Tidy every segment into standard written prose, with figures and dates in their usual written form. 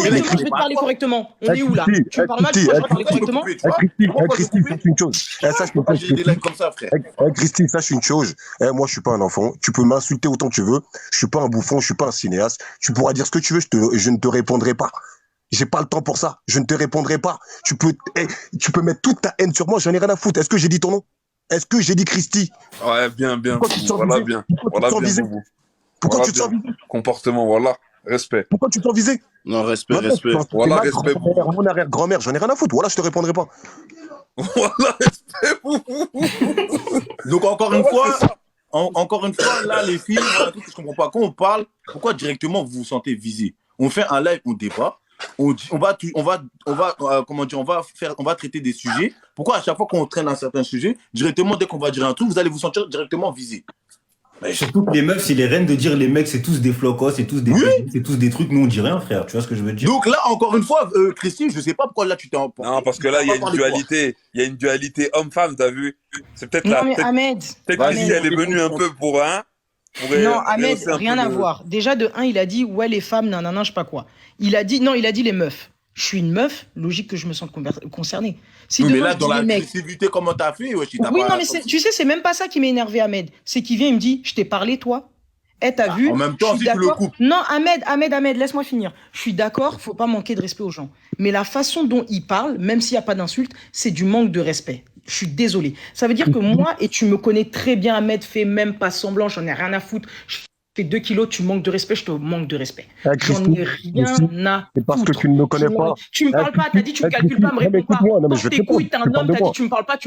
correctement, je vais te parler correctement. On est où là? Tu me parles mal, pourquoi je vais parler correctement? Christy, sache une chose. Sache une chose. J'ai des likes comme ça, frère. Christy, sache une chose. Moi, je suis pas un enfant. Tu peux m'insulter autant que tu veux. Je suis pas un bouffon, je suis pas un cinéaste. Tu pourras dire ce que tu veux, je ne te répondrai pas. J'ai pas le temps pour ça. Je ne te répondrai pas. Tu peux mettre toute ta haine sur moi, j'en ai rien à foutre. Est-ce que j'ai dit ton nom? Est-ce que j'ai dit Christy? Ouais, bien. Voilà bien. Pourquoi tu te sens visé? Comportement, voilà. Respect. Pourquoi tu te sens visé? Non, respect. Voilà, respect. Mon arrière-grand-mère, j'en ai rien à foutre. Voilà, je te répondrai pas. Voilà, respect. Donc, encore une fois, là, les filles, voilà, tout ce que je comprends pas. Quand on parle, pourquoi directement vous vous sentez visé? On fait un live, on débat. On va traiter des sujets. Pourquoi à chaque fois qu'on traîne un certain sujet, directement, dès qu'on va dire un truc, vous allez vous sentir directement visé? Surtout que les meufs, c'est les reines de dire les mecs, c'est tous des flocos, c'est tous des c'est tous des trucs, nous on dit rien, frère. Tu vois ce que je veux dire? Donc là, encore une fois, Christine, je sais pas pourquoi là tu t'es emporté. Non, parce que là, il y a une dualité. Il y a une dualité homme-femme, t'as vu? C'est peut-être là. Non, mais Ahmed. Peut-être que si elle est venue un peu pour un. Non, Ahmed, rien à voir. Déjà, de un, il a dit, ouais, les femmes, nanana, je sais pas quoi. Il a dit les meufs. Je suis une meuf, logique que je me sente concernée. Si mais là, dans la agressivité, comment t'as fait? Oui, non, mais tu sais, c'est même pas ça qui m'a énervé, Ahmed. C'est qu'il vient, il me dit, je t'ai parlé, toi. T'as vu? En même temps, si tu le coupes. Non, Ahmed, laisse-moi finir. Je suis d'accord, faut pas manquer de respect aux gens. Mais la façon dont il parle, même s'il n'y a pas d'insulte, c'est du manque de respect. Je suis désolé. Ça veut dire que moi, et tu me connais très bien, Ahmed, fais même pas semblant, j'en ai rien à foutre. Je fais 2 kilos, tu manques de respect, je te manque de respect. J'en ai rien à c'est parce que tu ne me connais pas. Tu me parles pas, t'as dit tu me calcules pas, me réponds pas. Non, mais je vais te répondre. T'es un homme, t'as dit tu me parles pas à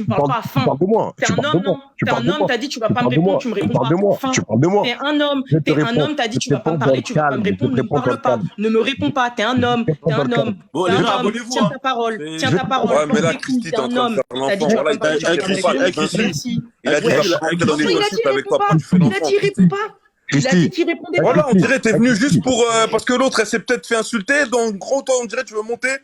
fin. Tu parles de moi. T'es un homme, non. T'es un homme, t'as dit tu vas pas me répondre, tu me réponds pas à fin. Tu parles de moi. T'es un homme, t'as dit tu vas pas me parler, tu vas pas me répondre, ne me parle pas. Ne me réponds pas, t'es un homme. Bon, les gars, abonnez-vous. Tiens ta parole. Ouais, mais là, Christy, t'es en train de faire l'enfant. Voilà, il a dit dans les insultes avec toi. Il a dit il répond pas. Il a dit qu'il répondait pas. Voilà, on dirait t'es venu juste pour parce que l'autre elle s'est peut-être fait insulter, donc gros toi on dirait tu veux montrer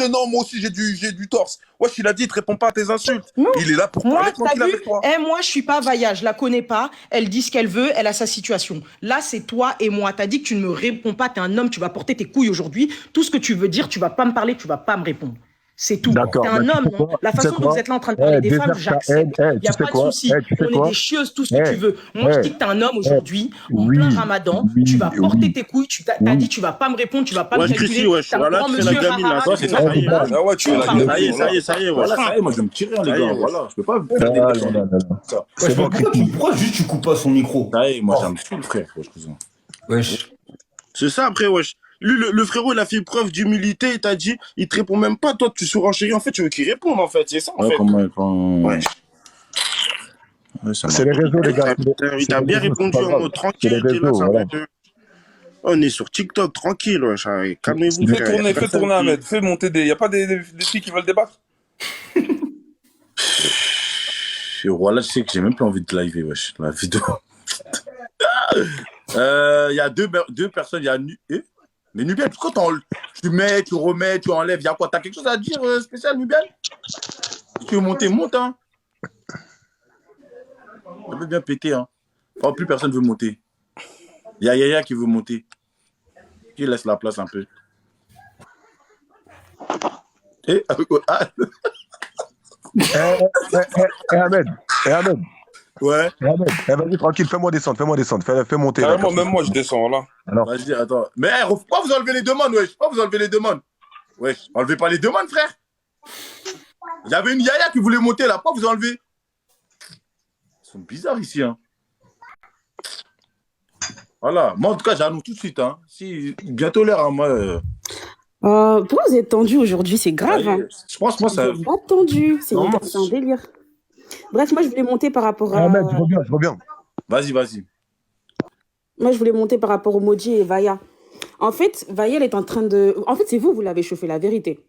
non moi aussi j'ai du torse. Wesh il a dit il te répond pas à tes insultes. Non. Il est là pour parler tranquille avec toi. Moi je suis pas Vaya, je la connais pas, elle dit ce qu'elle veut, elle a sa situation. Là c'est toi et moi, t'as dit que tu ne me réponds pas, t'es un homme, tu vas porter tes couilles aujourd'hui, tout ce que tu veux dire, tu vas pas me parler, tu vas pas me répondre. C'est tout. T'es un homme, non? La façon dont vous êtes là en train de parler des femmes, j'accepte. Il n'y a pas de souci. On est des chieuses, tout ce que tu veux. Moi, je dis que t'es un homme aujourd'hui, en plein ramadan, tu vas porter tes couilles, t'as dit tu vas pas me répondre, tu vas pas me calculer. T'as un grand monsieur Harara. Ça y est, voilà, ça y est, moi je vais me tirer, les gars. Voilà, je peux pas faire des Pourquoi juste tu coupes pas son micro? Ça y est, moi ça me saoule, frère. Wesh. C'est ça après, wesh. Lui, le frérot, il a fait preuve d'humilité, il t'a dit, il te répond même pas, toi, tu surenchéris, en fait, tu veux qu'il réponde, en fait, c'est ça, en fait. Ouais. C'est les réseaux, les gars. Il t'a bien répondu en mode tranquille, on est sur TikTok, tranquille, wesh, calmez-vous. Fais tourner, Ahmed, fais monter des... Y'a pas des filles qui veulent débattre? Voilà, je sais que j'ai même plus envie de live, wesh, la vidéo. Il y a deux personnes, il y a... Mais Nubian, pourquoi tu mets, tu remets, tu enlèves, il y a quoi? T'as quelque chose à dire spécial, Nubian? Si tu veux monter, monte, hein. Ça peut bien péter, hein. Oh, plus personne veut monter. Il y a Yaya qui veut monter. Qui laisse la place un peu. Ahmed. Ouais. Vas-y, tranquille, fais-moi descendre. Fais monter. Même moi, je descends, là. Alors. Vas-y, attends. Mais pourquoi vous enlevez les demandes, wesh? Pourquoi vous enlevez les demandes? Wesh, enlevez pas les demandes, frère. Il y avait une Yaya qui voulait monter, là. Pourquoi vous enlevez? Ils sont bizarres ici, hein. Voilà. Moi, en tout cas, j'annonce tout de suite, hein. Si, bientôt l'heure, hein, moi... Pourquoi vous êtes tendu aujourd'hui? C'est grave, hein. Je pense, moi, ça... Vous êtes pas tendu, c'est un délire. Bref, moi, je voulais monter par rapport à... Ahmed, je reviens. Vas-y. Moi, je voulais monter par rapport au Moji et Vaya. En fait, Vaya, elle est en train de... En fait, c'est vous l'avez chauffé, la vérité.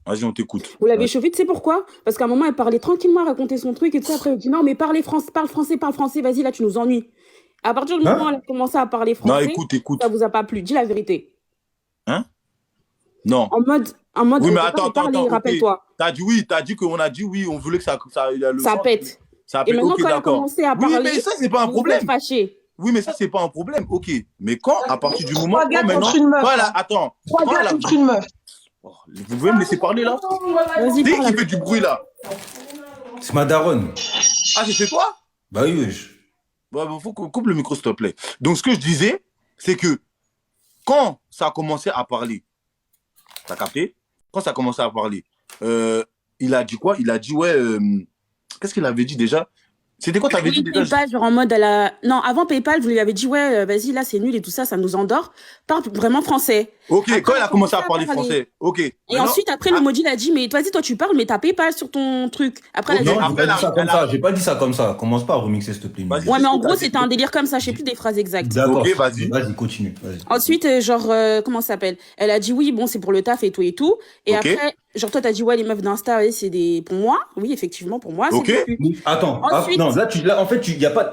Vas-y, on t'écoute. Vous l'avez chauffé, tu sais pourquoi? Parce qu'à un moment, elle parlait tranquillement à raconter son truc et tout ça. Après, elle dit non, mais parle français, vas-y, là, tu nous ennuies. À partir du moment où elle a commencé à parler français, non, écoute. Ça vous a pas plu. Dis la vérité. Hein? Non. En mode oui, mais attends, rappelle-toi. T'as dit qu'on a dit oui, on voulait que ça pète. Ça et maintenant, quand elle a commencé à parler, oui, mais ça, c'est pas un problème. Fâché. Oui, mais ça, c'est pas un problème. Ok. Mais quand, à partir du moment Trois gars quand maintenant. contre une meuf. Voilà, attends. Trois Quand gars la- contre une meuf. Oh, vous pouvez me laisser parler là? Vas-y, C'est qui parle. qui fait du bruit là? C'est ma daronne. Ah, c'est toi? Bah oui, wesh. Bah, faut qu'on coupe le micro, s'il te plaît. Donc, ce que je disais, c'est que quand ça a commencé à parler, t'as capté? Quand ça a commencé à parler, il a dit quoi? Il a dit, ouais, qu'est-ce qu'il avait dit déjà? C'était quoi t'avais dit Oui, déjà? PayPal, genre en mode à la... Non, avant PayPal, vous lui avez dit, ouais, vas-y, là, c'est nul et tout ça, ça nous endort. Parle vraiment français. Ok, Après, quand il a commencé à commencé à parler parler. français, ok. Et Maintenant- ensuite, après, le Maudit, il a dit, mais vas-y, toi, tu parles, mais t'as PayPal sur ton truc. Après, Ok, elle a Non, dit, j'ai après, pas dit ça elle comme a- ça. J'ai pas dit ça comme ça. Commence pas à remixer, s'il te plaît. Vas-y. ouais, mais en c'est ce que gros, t'as dit. c'était un délire comme ça, je sais plus des phrases exactes. D'accord. Ok, vas-y. Vas-y, continue. Vas-y. Ensuite, comment ça s'appelle? Elle a dit oui, bon, c'est pour le taf et tout et tout. Et Ok. après, genre, toi, t'as dit ouais, les meufs d'Insta, ouais, c'est des. Pour moi, oui, effectivement, pour moi, c'est Ok. des putes. Mais attends, Ensuite- non, là, en fait,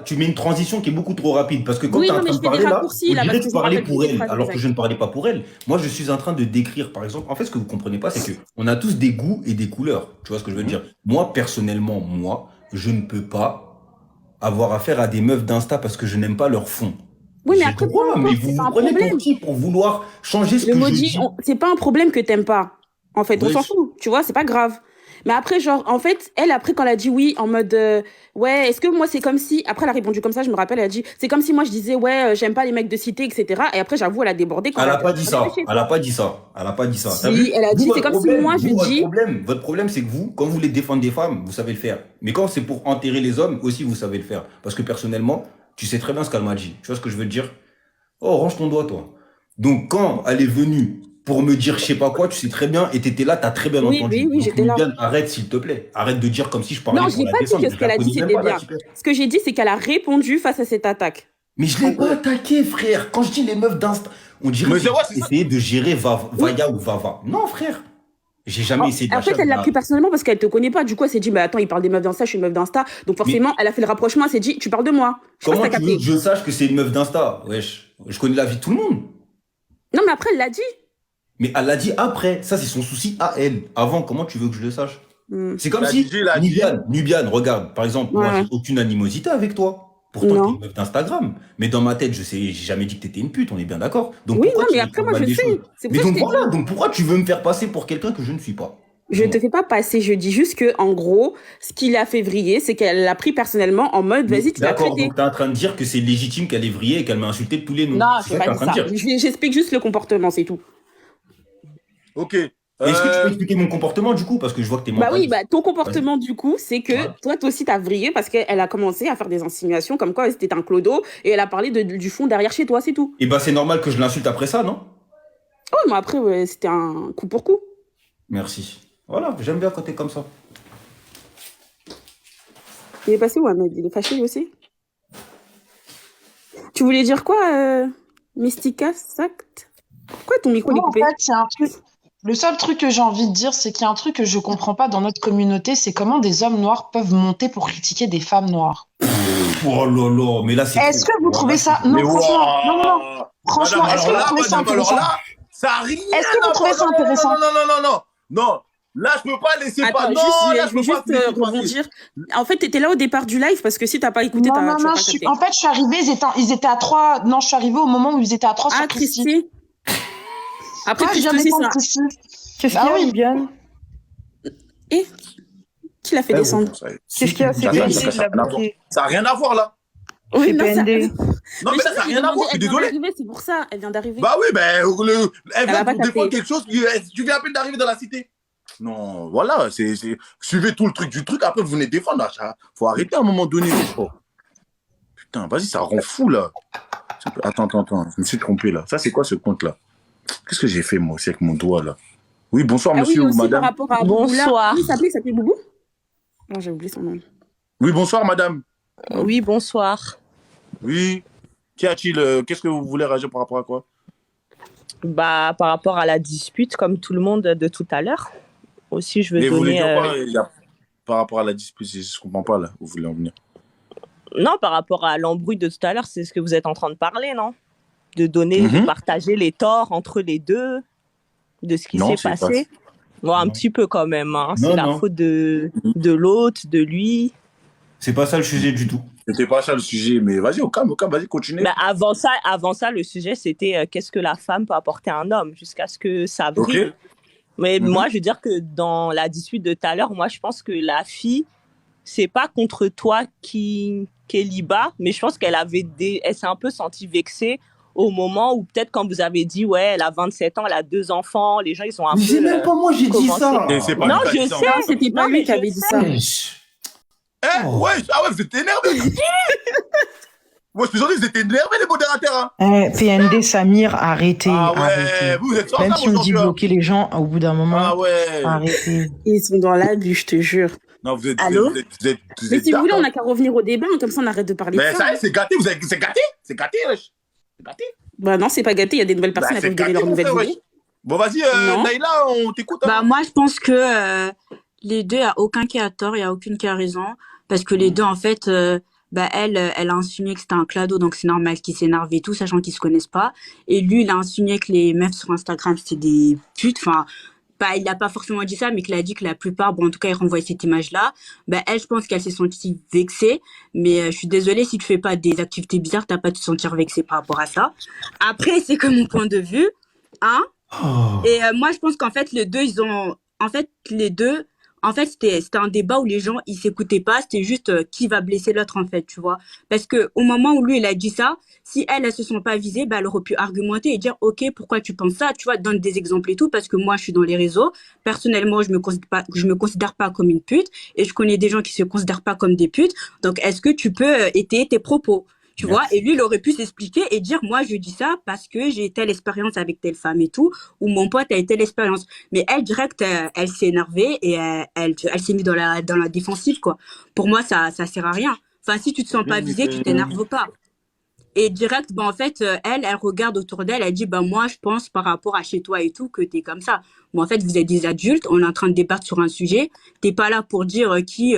tu mets une transition qui est beaucoup trop rapide. Parce que quand Oui, tu es en non, mais train je de fais des parler là, raccourcis, on là, dirait parce que que tu je me parlais rappelle pour plus des elle, phrases alors que exactes. je ne parlais pas pour elle. Moi, je suis en train de décrire, par exemple, en fait, ce que vous comprenez pas, c'est que on a tous des goûts et des couleurs. Tu vois ce que je veux dire? Moi, personnellement, je ne peux pas avoir affaire à des meufs d'Insta parce que je n'aime pas leur fond. Oui, mais J'ai après, peu droit, mais importe, vous c'est pas vous un prenez problème. pour qui pour vouloir changer ce Le que je Maudit, dis? c'est pas un problème que t'aimes pas. En fait, on Oui. s'en fout, tu vois, c'est pas grave. Mais après, genre, en fait, elle, après, quand elle a dit oui, en mode, ouais, est-ce que moi, c'est comme si, après, elle a répondu comme ça, je me rappelle, elle a dit, c'est comme si moi, je disais, ouais, j'aime pas les mecs de cité, etc. Et après, j'avoue, elle a débordé quand Elle elle n'a pas dit ça. chez Elle n'a pas dit ça. Elle n'a pas dit ça. Si, T'as vu? elle a dit, Vous, c'est votre comme si problème, moi, je dis- votre problème, c'est que vous, quand vous voulez défendre des femmes, vous savez le faire. Mais quand c'est pour enterrer les hommes, aussi, vous savez le faire. Parce que personnellement, tu sais très bien ce qu'elle m'a dit. Tu vois ce que je veux te dire? Oh, range ton doigt, toi. Donc, quand elle est venue pour me dire je sais pas quoi, tu sais très bien, et t'étais là, t'as très bien Oui, entendu. oui, oui, Donc, j'étais là. Miguel, arrête, s'il te plaît. Arrête de dire comme si je parlais Non, pour j'ai la pas dit défendre. que ce qu'elle a dit, Je la connais c'était même pas, la bien. tipette. Ce que j'ai dit, c'est qu'elle a répondu face à cette attaque. Mais je l'ai pas attaqué, frère. Quand je dis les meufs d'Insta, on dirait Mais que c'est vrai, c'est ça. essayer de gérer Vaya ou Vava. Non, frère. J'ai jamais essayé de En fait, lâcher elle l'a la- pris personnellement parce qu'elle te connaît pas. Du coup, elle s'est dit, bah attends, il parle des meufs d'Insta, je suis une meuf d'Insta. Donc forcément, elle a fait le rapprochement, elle s'est dit, tu parles de moi. Je sais pas Comment si t'as tu veux capté. que je sache que c'est une meuf d'Insta? Wesh, je connais la vie de tout le monde. Non, mais après, elle l'a dit. Mais elle l'a dit après. Ça, c'est son souci à elle. Avant, comment tu veux que je le sache? Hmm. C'est comme La si DJ l'a dit. Nubiane, regarde, par exemple, moi, Ouais. j'ai aucune animosité avec toi. Pourtant, Non. t'es une meuf d'Instagram. Mais dans ma tête, j'ai jamais dit que t'étais une pute, on est bien d'accord. Donc, Oui, pourquoi non, tu mais veux après, faire moi, mal je des sais. choses? C'est pour Mais ça que donc je t'ai voilà, dit. donc pourquoi tu veux me faire passer pour quelqu'un que je ne suis pas? Je te fais pas passer, je dis juste que, en gros, ce qu'il a fait vriller, c'est qu'elle l'a pris personnellement en mode, vas-y, tu l'as D'accord, traité. donc t'es en train de dire que c'est légitime qu'elle ait vrillé et qu'elle m'a insulté de tous les noms. Non, C'est je ça vais que pas t'es en dire train de ça. dire. J'explique juste le comportement, c'est tout. Ok. Est-ce que tu peux expliquer mon comportement du coup? Parce que je vois que t'es Bah oui, mentaliste. bah ton comportement du coup, c'est que Ouais. toi aussi t'as vrillé parce qu'elle a commencé à faire des insinuations comme quoi c'était un clodo et elle a parlé du fond derrière chez toi, c'est tout. Et ben c'est normal que je l'insulte après ça, non? Oh, mais après, ouais, c'était un coup pour coup. Merci. Voilà, j'aime bien quand t'es comme ça. Il est passé où, Ahmed? Il est fâché lui aussi? Tu voulais dire quoi, Mystica Sact? Pourquoi ton micro il est Moi, en coupé? fait, c'est un truc. Le seul truc que j'ai envie de dire, c'est qu'il y a un truc que je comprends pas dans notre communauté, c'est comment des hommes noirs peuvent monter pour critiquer des femmes noires. Oh là là, mais là c'est. Est-ce que vous Voilà, trouvez ça? c'est- Non, Mais franchement, ouah. non, non, non. Franchement, Madame, est-ce que alors vous là, trouvez ça madame, alors intéressant? là, ça a rien Est-ce que vous à trouvez ça voir. Non, intéressant? non, non, non, non, non, non. Là, je peux pas laisser Attends, pas. Non, juste, là, je vais je peux pas juste laisser passer. rebondir. En fait, t'étais là au départ du live parce que si t'as pas écouté, Non, tu non, vas non, pas capter. en fait, je suis arrivée, ils étaient à 3. Non, je suis arrivée au moment où ils étaient à 3 Ah, sur Christy. Christy. Après, Moi, je Christy viens aussi, descendre ça. Christy. Qu'est-ce Ah qu'il y a, oui. Viviane? Et qui l'a fait descendre? Qu'est-ce qu'il y a? C'est Ça, PND ça, de la bloquer. Ça a rien à voir là. Oui, C'est non, ça... PND. Non, mais là, ça a rien à voir. Je suis Elle vient désolé. d'arriver, c'est pour ça. Elle vient d'arriver. Bah oui, ben, elle a vient pas pour défendre capté. quelque chose. Tu viens à peine d'arriver dans la cité. Non, voilà, suivez tout le truc du truc. Après, vous venez défendre. Faut arrêter à un moment donné. Oh. Putain, vas-y, ça rend fou là. Attends. Je me suis trompé là. Ça, c'est quoi ce compte là? Qu'est-ce que j'ai fait moi aussi avec mon doigt là? Oui, bonsoir Ah oui, monsieur ou aussi par madame. rapport à Bonsoir. Boubou, là. Il s'appelait Boubou? Non, j'ai oublié son nom. Oui, bonsoir madame. Oui, bonsoir. Oui. Qu'y a-t-il? Qu'est-ce que vous voulez réagir par rapport à quoi? Bah, par rapport à la dispute, comme tout le monde de tout à l'heure, aussi, je veux Mais vous voulez donner... dire quoi? Par rapport à la dispute, je comprends pas là. Vous voulez en venir? Non, par rapport à l'embrouille de tout à l'heure, c'est ce que vous êtes en train de parler, non? De donner, de partager les torts entre les deux, de ce qui Non, s'est c'est passé. Bon, un Non. petit peu quand même, hein. Non, C'est la non. faute de l'autre, de lui. C'est pas ça le sujet du tout. C'était pas ça le sujet, mais vas-y, au calme, vas-y, continue. Mais avant ça, le sujet, c'était qu'est-ce que la femme peut apporter à un homme jusqu'à ce que ça brille. Ok. Mais moi, je veux dire que dans la dispute de tout à l'heure, moi, je pense que la fille, c'est pas contre toi qu'elle y bat, mais je pense qu'elle elle s'est un peu sentie vexée au moment où peut-être quand vous avez dit, ouais, elle a 27 ans, elle a 2 enfants, les gens, ils ont un peu... C'est même pas moi, j'ai dit ça. C'est pas Non, lui qui a je dit ça. sais, C'était pas lui qui avait dit ça. Ouais, ah ouais, vous êtes énervés. Moi, je suis désolé, vous êtes énervés, les modérateurs. Hein. PND, Samir, arrêtez. Ah ouais, arrêtez. vous êtes sans Même ça si on dit aujourd'hui. bloquer les gens, au bout d'un moment, Ah ouais. arrêtez. Ils sont dans l'abus, je te jure. Non, vous êtes. Allô vous êtes Mais si vous voulez, dark, on n'a qu'à revenir au débat, comme ça on arrête de parler de Mais ça. ça y est, c'est gâté, c'est gâté. C'est gâté, wesh. C'est gâté. Bah non, c'est pas gâté, il y a des nouvelles personnes, elles C'est peuvent donner gâté, leur mon nouvelle frère, vie. wesh. Bon, vas-y, Non. Naïla, on t'écoute. Hein. Bah, moi, je pense que les deux, il n'y a aucun qui a tort, il n'y a aucune qui a raison. Parce que les deux, en fait, bah, elle a insinué que c'était un clado, donc c'est normal qu'ils s'énervent et tout, sachant qu'ils se connaissent pas. Et lui, il a insinué que les meufs sur Instagram, c'était des putes. Enfin, bah, il n'a pas forcément dit ça, mais qu'il a dit que la plupart, bon, en tout cas, il renvoie cette image-là. Bah, elle, je pense qu'elle s'est sentie vexée. Mais je suis désolée, si tu fais pas des activités bizarres, t'as pas à te sentir vexée par rapport à ça. Après, c'est que mon point de vue, hein. Et moi, je pense qu'en fait, les deux, en fait, c'était un débat où les gens, ils s'écoutaient pas. C'était juste qui va blesser l'autre, en fait, tu vois. Parce que au moment où lui, il a dit ça, si elles se sont pas visées, bah, elle aurait pu argumenter et dire, OK, pourquoi tu penses ça? Tu vois, donne des exemples et tout, parce que moi, je suis dans les réseaux. Personnellement, je me considère pas comme une pute et je connais des gens qui se considèrent pas comme des putes. Donc, est-ce que tu peux étayer tes propos? Tu vois, et lui, il aurait pu s'expliquer et dire, moi, je dis ça parce que j'ai telle expérience avec telle femme et tout, ou mon pote a eu telle expérience. Mais elle, direct, elle s'est énervée et elle s'est mise dans la défensive, quoi. Pour moi, ça sert à rien. Enfin, si tu te sens pas visé, tu t'énerves pas. Et direct, bah, en fait, elle regarde autour d'elle, elle dit, bah, moi, je pense par rapport à chez toi et tout, que t'es comme ça. Bon, en fait, vous êtes des adultes, on est en train de débattre sur un sujet. T'es pas là pour dire qui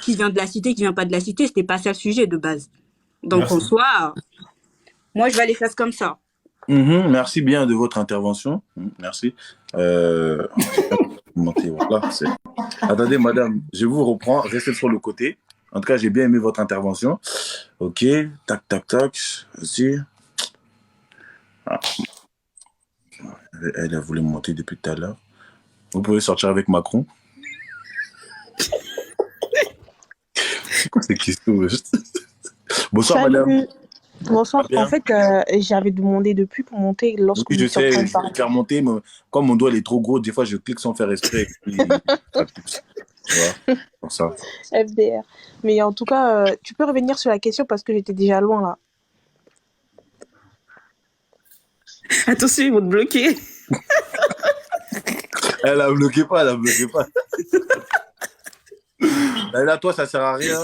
vient de la cité, qui vient pas de la cité. C'était pas ça le sujet de base. Donc, Merci. en soi, moi, je vais les faire comme ça. Merci bien de votre intervention. Merci. Voilà, attendez, madame, je vous reprends. Restez sur le côté. En tout cas, j'ai bien aimé votre intervention. Ok. Tac, tac, tac. Vas-y. Ah. Elle a voulu me monter depuis tout à l'heure. Vous pouvez sortir avec Macron. C'est quoi ces questions? Bonsoir, Salut. madame. Bonsoir. Bien. En fait, j'avais demandé depuis pour monter lorsque Oui, vous je étiez en train sais, de je parler. vais faire monter, mais comme mon doigt il est trop gros, des fois je clique sans faire exprès. Et puis, ça pousse. Tu vois, pour ça. FDR. Mais en tout cas, tu peux revenir sur la question parce que j'étais déjà loin là. Attention, ils vont te bloquer. Elle la bloqué pas, elle la bloqué pas. Là, toi, ça sert à rien.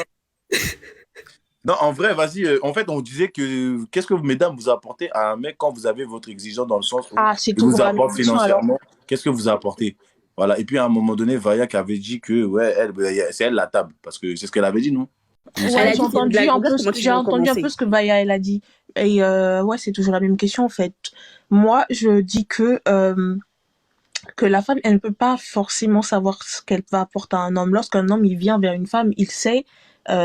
Non, en vrai, vas-y. En fait, on disait que qu'est-ce que vous, mesdames, vous apportez à un mec quand vous avez votre exigence dans le sens où Ah, c'est il tout vous pour la apporte mission alors. financièrement. Qu'est-ce que vous apportez? Voilà. Et puis, à un moment donné, Vaya qui avait dit que, ouais, c'est elle la table. Parce que c'est ce qu'elle avait dit, non? Elle Ouais, a j'ai dit c'est une blague. entendu un peu, Comment tu j'ai veux entendu un commencer? peu ce que Baya elle a dit. Et ouais, c'est toujours la même question en fait. Moi, je dis que la femme, elle ne peut pas forcément savoir ce qu'elle va apporter à un homme. Lorsqu'un homme il vient vers une femme, il sait,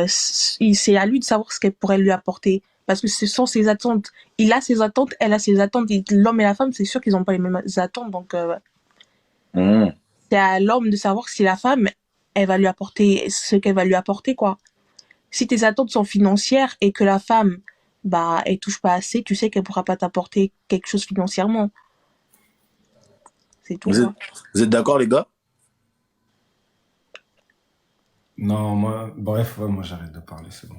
c'est à lui de savoir ce qu'elle pourrait lui apporter. Parce que ce sont ses attentes. Il a ses attentes, elle a ses attentes. Et l'homme et la femme, c'est sûr qu'ils n'ont pas les mêmes attentes. Donc, c'est à l'homme de savoir si la femme, elle va lui apporter ce qu'elle va lui apporter, quoi. Si tes attentes sont financières et que la femme, bah, elle touche pas assez, tu sais qu'elle pourra pas t'apporter quelque chose financièrement. C'est tout Vous êtes, ça. vous êtes d'accord, les gars? Non, moi, bref, ouais, moi j'arrête de parler, c'est bon.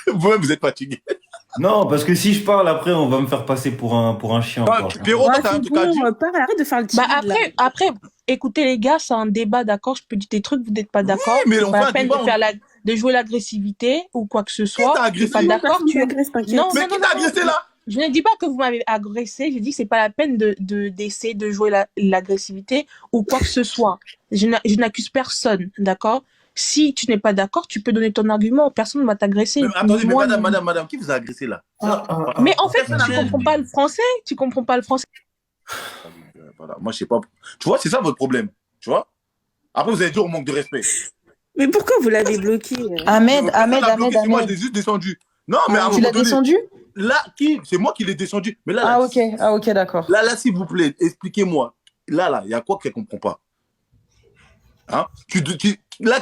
Vous-même, vous êtes fatigué. Non, parce que si je parle après, on va me faire passer pour un chien. Ah, encore. Pierrot, toi, Ouais, t'as un c'est truc à dire? bon, parle, arrête de faire le Bah timide, là. après, écoutez les gars, c'est un débat, d'accord? Je peux dire des trucs, vous n'êtes pas d'accord. mais C'est on pas fait la un peine débat, de jouer l'agressivité ou quoi que ce Qui soit. t'a Je suis pas agressé? d'accord. Tu agresses, t'inquiète. Non, Mais non, qui non, t'a non, agressé, non. là? Je ne dis pas que vous m'avez agressé, je dis que c'est pas la peine d'essayer de jouer l'agressivité ou quoi que ce soit. Je n'accuse personne, d'accord? Si tu n'es pas d'accord, tu peux donner ton argument, personne ne va t'agresser. Mais attendez, mais Moi, madame, qui vous a agressé, là? mais en fait, Personne n'a tu rien comprends dit. pas le français, tu comprends pas le français. Voilà, moi, je sais pas. Tu vois, c'est ça votre problème. Tu vois? Après, vous allez dire au manque de respect. Mais pourquoi vous l'avez bloqué Ahmed, Personne l'a bloqué, c'est moi, je Ahmed. l'ai juste descendu. Non, mais à un Tu l'as moment donné, descendu? là, c'est moi qui l'ai descendu. Mais là, Ah, ok, d'accord. là, s'il vous plaît, expliquez-moi. Là, il y a quoi qu'elle ne comprend pas? Hein? Là,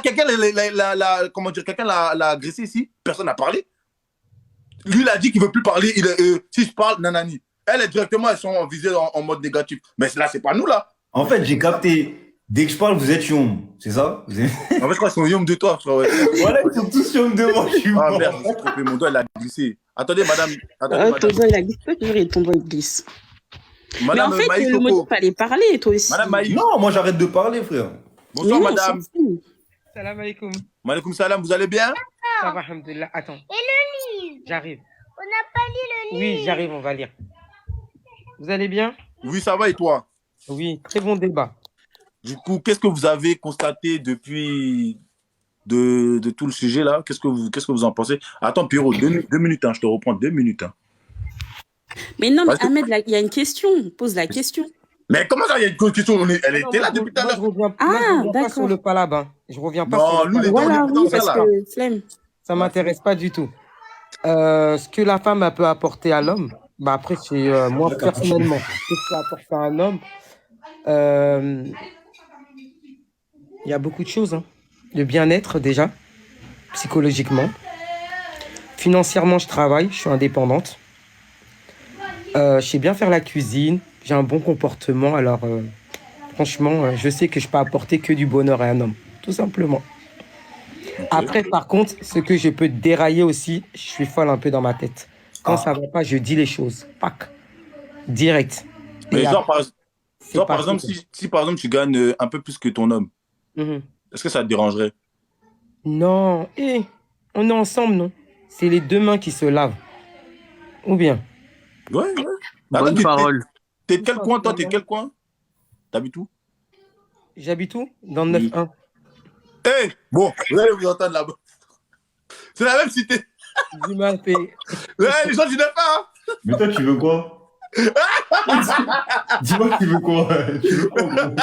comment dire, quelqu'un l'a agressé ici, personne n'a parlé. Lui, il a dit qu'il ne veut plus parler. Si je parle, nanani. Elle est directement, elles sont visées en mode négatif. Mais là, c'est pas nous, là. En fait, j'ai capté. Dès que je parle, vous êtes chiom. C'est ça? En fait, je crois qu'ils sont yom de toi, frère. Ouais. Voilà, ils sont tous chiom de moi. Je suis Ah mort. merde, je me suis trompé. Mon doigt, il a glissé. Attendez, madame. Ton doigt, il a glissé. Ton doigt, il glisse. Mais en Madame fait, Maïs le motif, Soko. fallait parler, toi aussi. Madame Maïs. Non, moi, j'arrête de parler, frère. Bonsoir, Mais non, madame. on s'en fout. Salam alaikum. Maaleykoum salam, vous allez bien? Ça va, alhamdoulilah. Attends, Et le livre? j'arrive. On n'a pas lu le livre. Oui, j'arrive, on va lire. Vous allez bien? Oui, ça va et toi? Oui, très bon débat. Du coup, qu'est-ce que vous avez constaté depuis de tout le sujet là? Qu'est-ce que vous en pensez? Attends, Pierrot, 2 minutes, hein, je te reprends 2 minutes. Hein. Mais non, mais Parce que- Ahmed, il y a une question. Pose la question. Mais comment ça, il y a une question? Elle Non, était là moi, depuis tout à moi, l'heure. je reviens, Ah, moi, je reviens pas d'accord. sur le palabre. Hein. Je reviens pas Non, sur le nous, les palabre. deux, on Voilà, est oui, dans ça parce là. que flemme. Ça m'intéresse pas du tout. Ce que la femme elle peut apporter à l'homme, bah après, c'est moi personnellement, ce que je peux apporter à un homme, il y a beaucoup de choses. Hein. Le bien-être déjà, psychologiquement. Financièrement, je travaille, je suis indépendante. Je sais bien faire la cuisine, j'ai un bon comportement. Alors, franchement, je sais que je peux apporter que du bonheur à un homme, tout simplement. Après, par contre, ce que je peux dérailler aussi, je suis folle un peu dans ma tête. Quand ça va pas, je dis les choses. Pac. Direct. Mais Et genre, après, c'est par parti, exemple, quoi. si par exemple tu gagnes un peu plus que ton homme, Mhm. est-ce que ça te dérangerait? Non, on est ensemble, non? C'est les deux mains qui se lavent. Ou bien? Ouais. Bonne Attends, parole. t'es de quel coin, toi? T'es de quel coin? T'habites où? J'habite où? Dans le 9-1. Bon, vous allez vous entendre là-bas. C'est la même cité. Dis-moi, fais- Ouais, les gens du 9 hein. Mais toi, tu veux quoi? Dis-moi, tu veux quoi? Tu veux quoi, gros?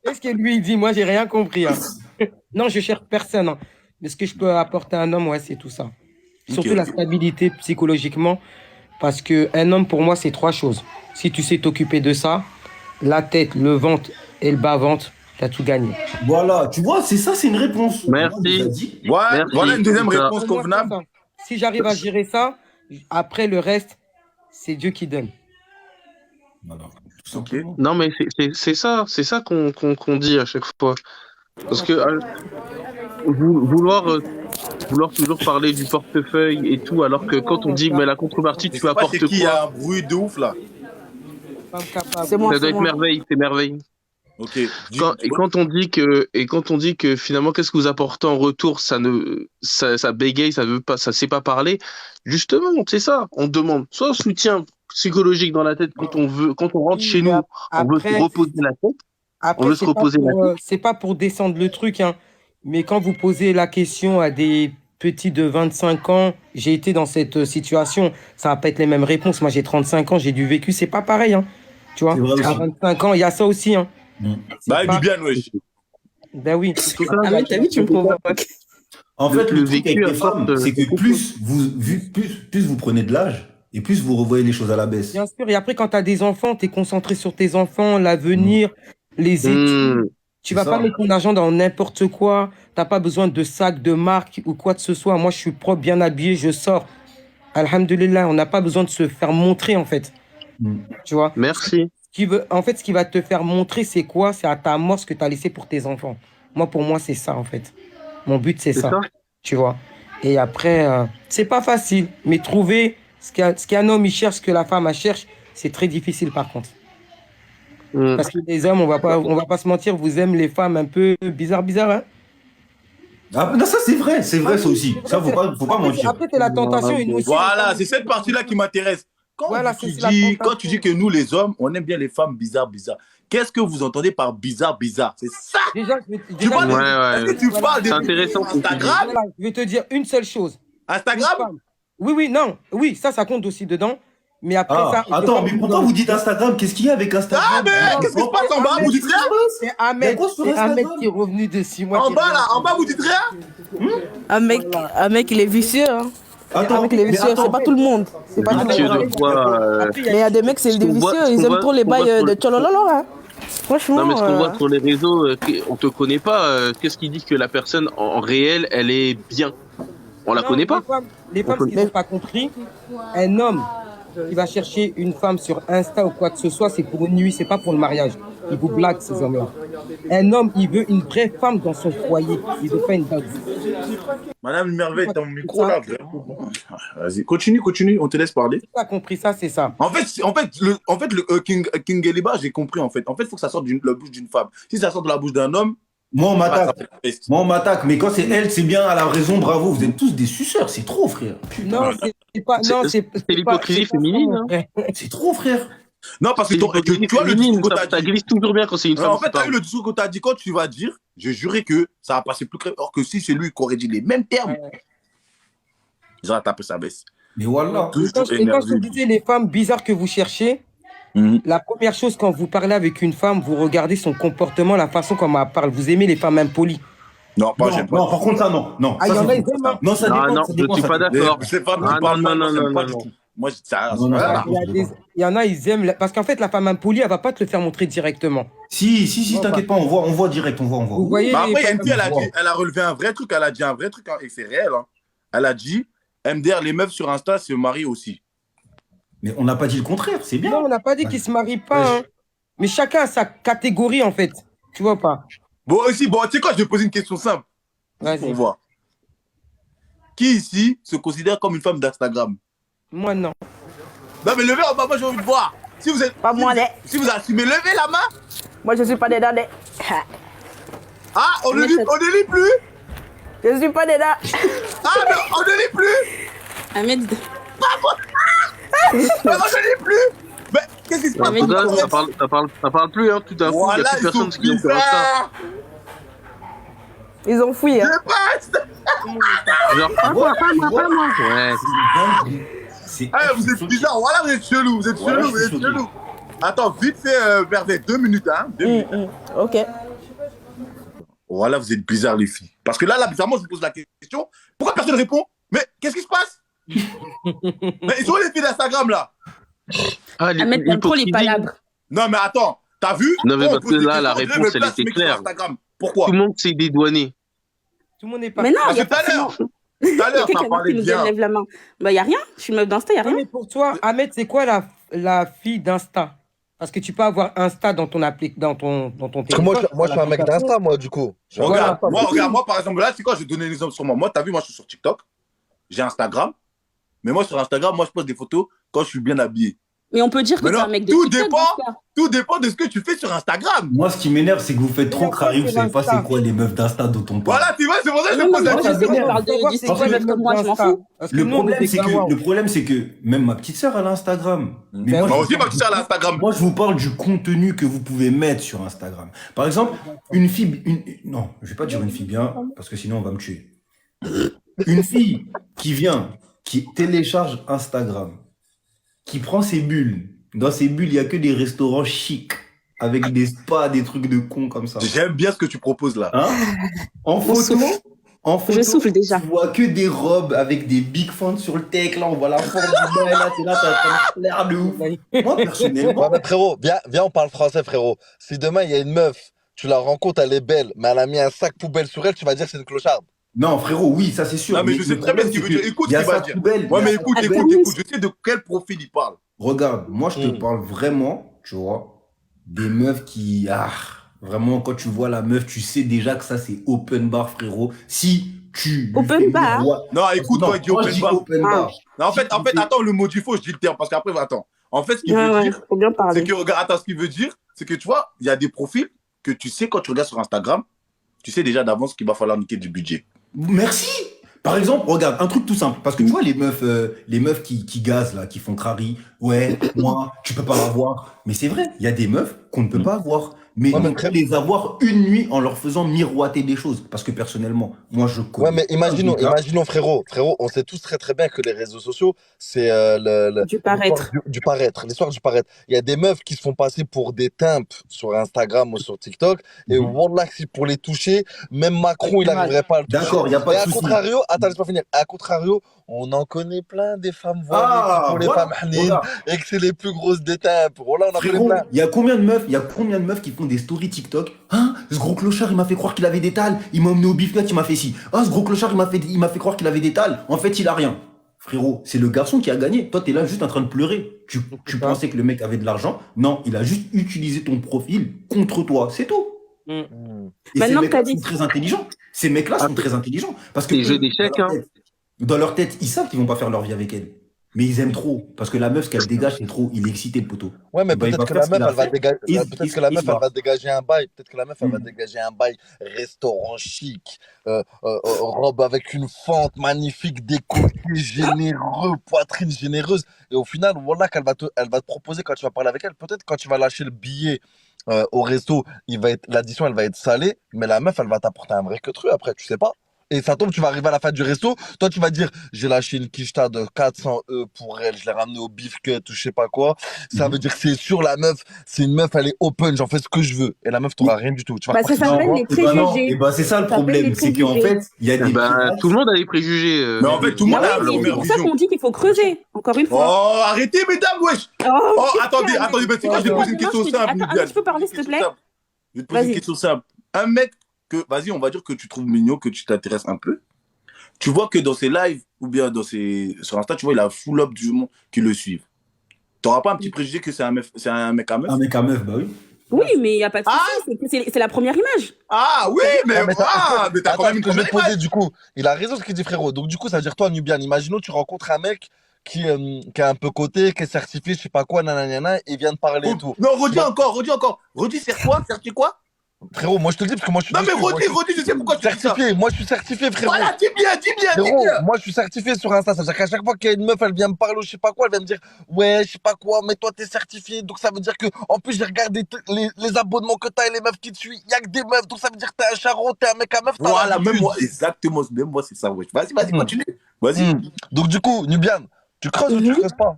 Qu'est-ce que lui il dit? Moi, j'ai rien compris. Hein. Non, je cherche personne. Hein. Mais ce que je peux apporter à un homme, ouais, c'est tout ça. Surtout la stabilité psychologiquement. Parce qu'un homme, pour moi, c'est 3 choses. Si tu sais t'occuper de ça, la tête, le ventre et le bas-ventre, t'as tout gagné. Voilà, tu vois, c'est ça, c'est une réponse. Merci. Ouais, Merci. voilà une deuxième C'est ça. réponse Pour moi, convenable. c'est ça. Si j'arrive à gérer ça, après le reste, c'est Dieu qui donne. Voilà, tout simplement. Non, mais c'est ça qu'on dit à chaque fois. Parce que vouloir toujours parler du portefeuille et tout, alors que quand on dit mais la contrepartie tu Je sais pas chez apportes qui il y a quoi, un bruit de ouf là. Femme capable. C'est moi, ça doit c'est être moi. merveille, c'est merveille. Ok. Et quand on dit que finalement qu'est-ce que vous apportez en retour, ça bégaye, ça veut pas, ça sait pas parler. Justement, c'est ça. On demande soit un soutien psychologique dans la tête quand on rentre chez nous, on veut se Après, reposer la tête. Après, On veut se reposer la tête. c'est pas pour descendre le truc, hein. Mais quand vous posez la question à des petits de 25 ans, j'ai été dans cette situation, ça va pas être les mêmes réponses. Moi, j'ai 35 ans, j'ai du vécu, c'est pas pareil, hein. Tu vois, C'est vrai à aussi. 25 ans, il y a ça aussi, hein. C'est Bah, pas- Bibiane, wesh. Ben oui. Ah, mais t'as vu, tu me provoques. En fait, Le le truc vécu avec les femmes, apporte- c'est que plus vous prenez de l'âge, et plus vous revoyez les choses à la baisse. Bien sûr, et après, quand tu as des enfants, tu es concentré sur tes enfants, l'avenir, les études. Tu vas C'est pas ça. mettre ton argent dans n'importe quoi. T'as pas besoin de sac, de marque ou quoi que ce soit. Moi, je suis propre, bien habillé, je sors. Alhamdulillah, on n'a pas besoin de se faire montrer, en fait. Tu vois? Merci. En fait, ce qui va te faire montrer, c'est quoi? C'est à ta mort ce que tu as laissé pour tes enfants. Moi, pour moi, c'est ça, en fait. Mon but, c'est ça. Tu vois? Et après, c'est pas facile. Mais trouver ce qu'un homme il cherche, ce que la femme elle cherche, c'est très difficile, par contre. Parce que les hommes, on va pas se mentir, vous aimez les femmes un peu bizarres, hein? Ah, non, ça c'est vrai ça aussi. Ça, faut pas mentir. Après, t'as la tentation et nous aussi. Voilà, c'est cette partie-là qui m'intéresse. Quand, Voilà, tu c'est la dis, tentation. quand tu dis que nous, les hommes, on aime bien les femmes bizarres. Qu'est-ce que vous entendez par bizarre? C'est ça. Déjà, Tu parles Ouais. est-ce que tu parles C'est intéressant ce que tu dis. Instagram? Voilà, je vais te dire une seule chose. Instagram? Oui, non. Oui, ça compte aussi dedans. Mais après Ah, ça, attends, mais pourquoi vous dites Instagram? Qu'est-ce qu'il y a avec Instagram? Ah, mais qu'est-ce qui se passe en bas? Vous dites rien? C'est Ahmed, quoi sur c'est Ahmed Instagram qui est revenu de 6 mois. En bas, là, en bas, vous dites rien? Un mec, il est vicieux. Hein. Attends, Un mec, il est mais vicieux. attends. C'est pas tout le monde. C'est pas tout le Vicieux monde. de quoi Après, il y Mais il y a a des mecs, c'est Ce des qu'on voit- vicieux. ce Ils qu'on aiment voit- trop les ce qu'on voit bails sur de le- tcholololo. Hein. Non, Franchement. mais ce qu'on voit sur les réseaux, on te connaît pas. Qu'est-ce qui dit que la personne en réel, elle est bien? On la Non, connaît pas. Les femmes, ce qu'ils n'ont pas compris, un homme qui va chercher une femme sur Insta ou quoi que ce soit, c'est pour une nuit, c'est pas pour le mariage. Ils vous blaguent, ces hommes-là. Un homme, il veut une vraie femme dans son foyer. Il veut pas une bague. Madame Merveille, ton micro là, vraiment. Vas-y, continue, on te laisse parler. Si tu as compris ça, c'est ça. En fait, le King Eliba, j'ai compris en fait. En fait, il faut que ça sorte de la bouche d'une femme. Si ça sort de la bouche d'un homme, Moi, on ça m'attaque. fait peste. Moi, on m'attaque. Mais quand c'est elle, c'est bien, elle a raison, bravo. Vous êtes tous des suceurs. C'est trop, frère. Non, c'est pas. Non, C'est l'hypocrisie féminine. Hein. C'est trop, frère. Non, parce que C'est tu l'hypocrisie vois le féminine. discours que Ça t'as dit. glisse toujours bien quand c'est une femme. En fait, qui t'as parle. eu le discours que t'as dit quand tu vas dire, j'ai juré que ça va passer plus crème. Or que si c'est lui qui aurait dit les mêmes termes, ils auraient tapé sa baisse. Mais voilà. Et quand je te disais les femmes bizarres que vous cherchez, la première chose quand vous parlez avec une femme, vous regardez son comportement, la façon comment elle parle. Vous aimez les femmes impolies. Non, pas Non, j'aime pas. non, par contre, ça, non. Non, Ah, ça, il y en c'est a, ils faux. aiment, hein. Non, ça dépend. Non, ça je dépend, suis ça pas dépend. d'accord. C'est pas Ah, qui parle non, mal, non, moi, j'aime non, pas non, du non. tout. Moi, ça, Non, non, voilà. Il y en a, ils aiment. Parce qu'en fait, la femme impolie, elle va pas te le faire montrer directement. Si, t'inquiète pas, on voit direct, on voit. Vous voyez Bah les après, il y a une femmes- fille, elle a relevé un vrai truc, elle a dit un vrai truc, hein, et c'est réel. Hein. Elle a dit, MDR, les meufs sur Insta se marient aussi. Mais on n'a pas dit le contraire, c'est bien. Non, on n'a pas dit qu'ils se marient pas. Hein. Mais chacun a sa catégorie, en fait. Tu vois pas? Bon, aussi, bon, tu sais quoi, je vais poser une question simple. Vas-y. Pour voir. Qui ici se considère comme une femme d'Instagram? Moi, non. Non, mais levez en bas, moi j'ai envie de voir. Si vous êtes. Pas moi, Si vous assumez, levez la main. Moi, je suis pas dedans. Ah, on ne lit plus. Je suis pas dedans. Ah, mais on ne lit plus. Ahmed, Mais on ne lit plus. Mais qu'est-ce qui se passe? Ça parle plus, hein, tout d'un coup. Il y a Voilà, plus ils sont personne qui ont sur Insta. bizarres. Ils ont fouillé. Hein. Je passe. Genre, pas moi. Ouais. C'est Eh, vous êtes bizarres. Voilà, vous êtes chelou. Vous êtes Voilà, chelou. Vous c'est êtes chelou. chelou. Attends, vite fait, Merveille, 2 minutes, hein. 2 minutes. Ok. Voilà, vous êtes bizarres, les filles. Parce que là, bizarrement, je vous pose la question. Pourquoi personne ne répond? Mais qu'est-ce qui se passe? Mais ils sont où les filles d'Instagram, là? Ah, Ahmed, t'aimes trop les palabres. Non, mais attends, t'as vu? Non, mais On parce pose que des là, la questions, réponse, je me elle place, était mec, sur claire. Instagram. Pourquoi? Tout le monde s'est dédouané. Tout le monde n'est pas. Mais non, Parce il y que a tout à l'heure, forcément. tout à Il y a l'heure, quelqu'un ça qui parlait nous bien. lève la main. Bah, il y a rien. Je suis meuf d'Insta, il y a Non, rien. mais pour toi, Ahmed, c'est quoi la fille d'Insta? Parce que tu peux avoir Insta dans ton téléphone. Parce que moi, je suis un mec d'Insta, moi, du coup. Je suis un Regarde, mec d'Insta. moi, par exemple, là, c'est quoi? Je vais donner un exemple sur moi. Moi, t'as vu, moi, je suis sur TikTok. J'ai Instagram. Mais moi, sur Instagram, moi, je poste des photos quand je suis bien habillé. Mais on peut dire que Mais t'es non, un mec de tout TikTok, dépend. Insta. Tout dépend de ce que tu fais sur Instagram. Moi, ce qui m'énerve, c'est que vous faites trop Mais crari, vous c'est savez pas Insta. c'est quoi les meufs d'Insta dont on parle. Voilà, tu vois, c'est pour ça que je Non, te non, pose la moi, je question. sais, on parle de C'est c'est quoi meuf comme moi, je m'en fous. Parce que Le nous, on problème, est c'est des gawas. que même ma petite sœur, elle a Instagram. Mais Ben moi, oui. Moi je aussi, vous ma parle petite sœur, elle a Instagram. Moi, je vous parle du contenu que vous pouvez mettre sur Instagram. Par exemple, une fille... Non, je vais pas dire une fille bien, parce que sinon, on va me tuer. Une fille qui vient, qui télécharge Instagram, qui prend ses bulles. Dans ses bulles, il n'y a que des restaurants chics, avec des spas, des trucs de cons comme ça. J'aime bien ce que tu proposes là. Hein? En photo, Je souffle déjà. tu vois que des robes avec des big fonds sur le tech, là, on voit la forme du bail, là, t'es là, t'as l'air de ouf. Moi, personnellement... Ouais, mais frérot, viens, on parle français, frérot. Si demain, il y a une meuf, tu la rencontres, elle est belle, mais elle a mis un sac poubelle sur elle, tu vas dire que c'est une clocharde. Non, frérot, oui, ça c'est sûr. Non, mais je sais le très bien ce problème, qu'il veut c'est dire. que Écoute il y ce a qu'il va sa dire. poubelle, Ouais, il y mais a sa écoute, poubelle. je sais de quel profil il parle. Regarde, moi je te parle vraiment, tu vois, des meufs qui... Ah, vraiment, quand tu vois la meuf, tu sais déjà que ça c'est open bar, frérot. Si tu... lui Open fais bar? miroir- Non, écoute, Non, toi, qui moi, open je dis bar. open bar. Non, en fait, Si tu fais- attends, le mot du faux, je dis le terme, parce qu'après, attends. En fait, ce qu'il veut Ouais, dire, faut bien parler. c'est que, regarde, attends, ce qu'il veut dire, c'est que tu vois, il y a des profils que tu sais quand tu regardes sur Instagram, tu sais déjà d'avance qu'il va falloir niquer du budget. Merci. Par exemple, regarde, un truc tout simple. Parce que tu vois, les meufs qui gazent, là, qui font crari. Ouais, moi, tu peux pas avoir. Mais c'est vrai, il y a des meufs qu'on ne peut pas avoir. Mais Ouais, mais on peut les avoir une nuit en leur faisant miroiter des choses. Parce que personnellement, moi, je Ouais, connais mais plein de gars. imaginons, frérot, on sait tous très très bien que les réseaux sociaux, c'est Du l'histoire paraître. du paraître, l'histoire du paraître. Il y a des meufs qui se font passer pour des timpes sur Instagram ou sur TikTok, et Mhm. wallah, si pour les toucher, même Macron, il Image. n'arriverait pas à le toucher. D'accord, il n'y a pas Et de à souci. contrario, attends, laisse-moi finir. À contrario, on en connaît plein des femmes voilées qui font Ah, les femmes voilà. hnine Regarde. et que c'est les plus grosses des timpes. Wallah, on en connaît Frérot, plein. il y a combien de meufs qui font des stories TikTok? Hein, ce gros clochard, il m'a fait croire qu'il avait des tales. Il m'a emmené au biflet, il m'a fait ci. Ah, ce gros clochard, il m'a fait croire qu'il avait des tales. En fait, il a rien. Frérot, c'est le garçon qui a gagné. Toi, t'es là juste en train de pleurer. Tu pensais que le mec avait de l'argent. Non, il a juste utilisé ton profil contre toi. C'est tout. Mm. Hmm. Et ces Maintenant que mecs-là t'as dit. sont très intelligents. Ces mecs-là sont très intelligents. Parce que Les jeux eux, d'échecs, hein. dans leur tête, ils savent qu'ils vont pas faire leur vie avec elle. Mais ils aiment trop. Parce que la meuf, ce qu'elle dégage, c'est trop. Il est excité, le poteau. Ouais, mais Et ben, il peut-être va que faire la ce qu'il meuf, a elle va fait. dégager, Il, peut-être il, que la il meuf, elle va. va dégager un bail, peut-être que la meuf, elle va Mm. dégager un bail restaurant chic, robe avec une fente magnifique, décolleté généreux, poitrine généreuse. Et au final, voilà elle va te proposer quand tu vas parler avec elle. Peut-être quand tu vas lâcher le billet au resto, l'addition, elle va être salée, mais la meuf, elle va t'apporter un vrai queutru après, tu sais pas. Et ça tombe, tu vas arriver à la fin du resto, toi tu vas dire, j'ai lâché une quicheta de 400 pour elle, je l'ai ramenée au beef cut ou je sais pas quoi. Ça veut Mhm. dire que c'est sûr, la meuf, c'est une meuf, elle est open, j'en fais ce que je veux. Et la meuf, t'auras rien du tout. Tu vas Bah, ça croire que c'est s'appelle Non, les quoi? et ben non, et préjugés. ben c'est ça le Ça s'appelle les problème, c'est qu'en préjugés. fait, il y a des Bah, pirates. tout le monde a des préjugés. Mais en fait, tout le monde Bah a oui, la mais c'est première pour ça vision. qu'on dit qu'il faut creuser, encore une fois. Oh, arrêtez, mesdames, wesh. Oh, Oh, qu'est-ce attendez, qu'il y a, attendez, mais... mais c'est quoi, je vais te Moi, poser une demain, question je te dis... simple, Attends, Viviane. tu peux parler, s'il te plaît? Je vais te poser une Vas-y. question simple. Un mec que, vas-y, on va dire que tu trouves mignon, que tu t'intéresses un peu. Tu vois que dans ses lives ou bien sur Insta, tu vois, il a full up du monde qui le suivent. T'auras pas un petit préjugé que c'est un mec à meuf? Un mec à meuf, bah oui. Oui, mais il n'y a pas de souci, c'est la première image. Ah oui, mais Ah, mais t'as quand même une je vais première te poser image. du coup. Il a raison ce qu'il dit, frérot. Donc, du coup, ça veut dire, toi, Nubian, imaginons, tu rencontres un mec qui est un peu coté, qui est certifié, je sais pas quoi, nanana, et vient de parler et tout. Non, redis encore. Redis, c'est quoi? Certifié quoi? Frérot, moi je te le dis parce que moi je suis Non, mais dessus. Moi, redis, je sais pourquoi tu dis ça. certifié. Moi je suis certifié, frérot. Voilà, dis bien. Frérot, moi je suis certifié sur Insta. Ça veut dire qu'à chaque fois qu'il y a une meuf, elle vient me parler ou je sais pas quoi, elle vient me dire ouais, je sais pas quoi, mais toi t'es certifié. Donc ça veut dire que en plus j'ai regardé les abonnements que t'as et les meufs qui te suivent. Il y a que des meufs, donc ça veut dire que t'es un charron, t'es un mec à meuf. Voilà, même moi, exactement, même moi, c'est ça, wesh. Vas-y, continue. Vas-y. Donc du coup, Nubian, tu creuses ou tu creuses pas?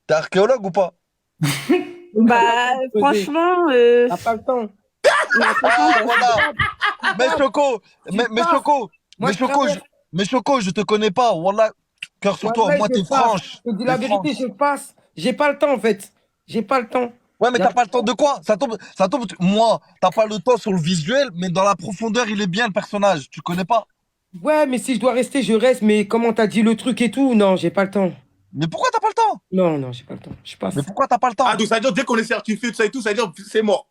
T'es archéologue ou pas? Bah, franchement... T'as pas le temps. Voilà. Mais Choco, mais Choco, je te connais pas. Wallah, cœur sur toi, moi t'es franche. Je te dis la vérité, je passe. J'ai pas le temps en fait. J'ai pas le temps. Ouais, mais t'as pas le temps de quoi? Ça tombe. Moi, t'as pas le temps sur le visuel, mais dans la profondeur, il est bien le personnage. Tu connais pas? Ouais, mais si je dois rester, je reste. Mais comment t'as dit le truc et tout? Non, j'ai pas le temps. Mais pourquoi t'as pas le temps? Non, j'ai pas le temps. Je passe. Mais pourquoi t'as pas le temps? Ah, donc ça veut dire dès qu'on est certifié, tout ça et tout, ça veut dire que c'est mort.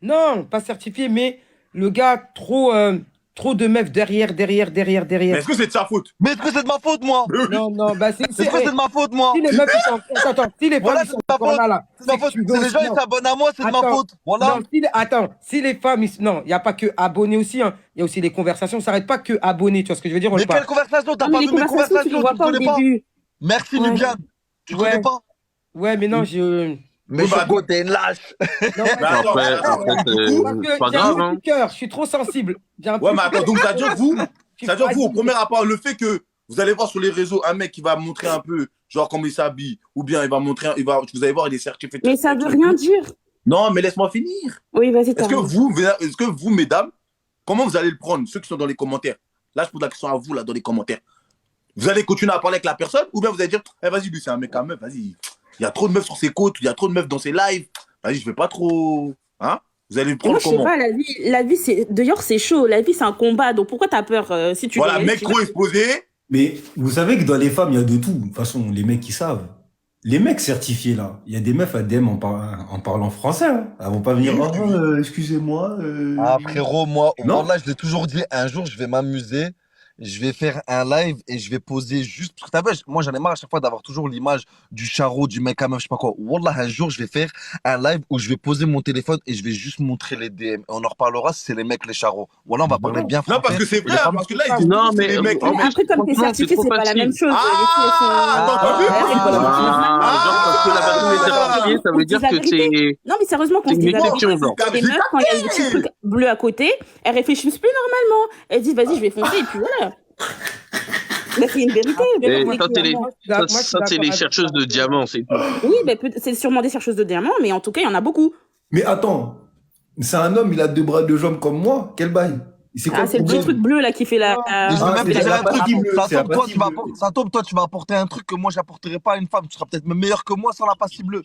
Non, pas certifié, mais le gars, trop de meufs derrière. Mais est-ce que c'est de sa faute? Mais est-ce que c'est de ma faute, moi? Non, bah c'est. Est-ce que c'est de ma faute, moi? Si les meufs, ils sont. Attends, si les Voilà, femmes, ils c'est sont de ma encore faute. là. C'est de ma faute. Si les gens, ils s'abonnent à moi, c'est de ma faute. Voilà. Non, si les femmes, non, il n'y a pas que abonnés aussi, hein. Il y a aussi les conversations. Ça s'arrête pas que abonnés, tu vois ce que je veux dire? Mais quelle conversation? T'as pas vu mes conversations? Tu me connais pas? Merci, Nubian. Tu connais pas? Ouais, mais non, Mais Choco, t'es une lâche. Non, Après, c'est pas grave, hein. Je suis trop sensible. Ouais, mais attends, donc ça veut dire que vous, au premier rapport, le fait que vous allez voir sur les réseaux un mec qui va montrer un peu, genre, comment il s'habille, ou bien il va montrer, vous allez voir, il est certifié. Mais ça veut rien dire. Non, mais laisse-moi finir. Oui, vas-y, Est-ce que vous, mesdames, comment vous allez le prendre, ceux qui sont dans les commentaires? Là, je pose la question à vous, là, dans les commentaires. Vous allez continuer à parler avec la personne, ou bien vous allez dire, vas-y, lui, c'est un mec à meuf, vas-y. Il y a trop de meufs sur ses côtes, il y a trop de meufs dans ses lives. Vas-y, je vais pas trop. Hein? Vous allez le prendre moi, je sais comment? pas, la vie c'est. D'ailleurs, c'est chaud. La vie, c'est un combat. Donc, pourquoi t'as peur si tu. Voilà, mec trop exposé. Mais vous savez que dans les femmes, il y a de tout. De toute façon, les mecs, ils savent. Les mecs certifiés, là, il y a des meufs à DM en parlant français. Hein. Elles vont pas venir, excusez-moi. Ah, frérot, moi, Non. là, je l'ai toujours dit, un jour, je vais m'amuser. je vais faire un live et je vais poser juste. Parce que t'as vu, moi j'en ai marre à chaque fois d'avoir toujours l'image du charreau, du mec à meuf, je sais pas quoi. Wallah, un jour je vais faire un live où je vais poser mon téléphone et je vais juste montrer les DM. Et on en reparlera si c'est les mecs, les charreaux. Wallah, on va parler bien français. Non, parce que c'est Et vrai, les femmes, parce que là, ils disent Non, tous, c'est mais les mecs. Mais après, comme t'es franchement, certifié, trop c'est pas la même facile. chose. Les filles, elles sont. Attends, t'as vu? elles sont normalement. Genre, parce que la personne est certifiée, ça On veut se dise dire la que vérité. Non, mais sérieusement, qu'on c'est se une dise la exception, vérité. genre. Les meufs, quand il y a des petits trucs bleus à côté, elles réfléchissent plus normalement. Elles disent, vas-y, je vais foncer, et puis voilà. Mais c'est une vérité. Et vraiment, ça, c'est les, clairement. ça, c'est les chercheuses de diamants, c'est tout. Oui, mais c'est sûrement des chercheuses de diamants, mais en tout cas, il y en a beaucoup. Mais attends, c'est un homme, il a 2 bras, 2 jambes comme moi. Quel bail? C'est quoi Ah, le c'est le petit problème? truc bleu là qui fait la. Et je vais même c'est te dire la un truc. partie bleue, c'est la partie bleue. Ça tombe, toi, tu vas apporter un truc que moi, j'apporterai pas à une femme. Tu seras peut-être même meilleur que moi sans la pastille bleue.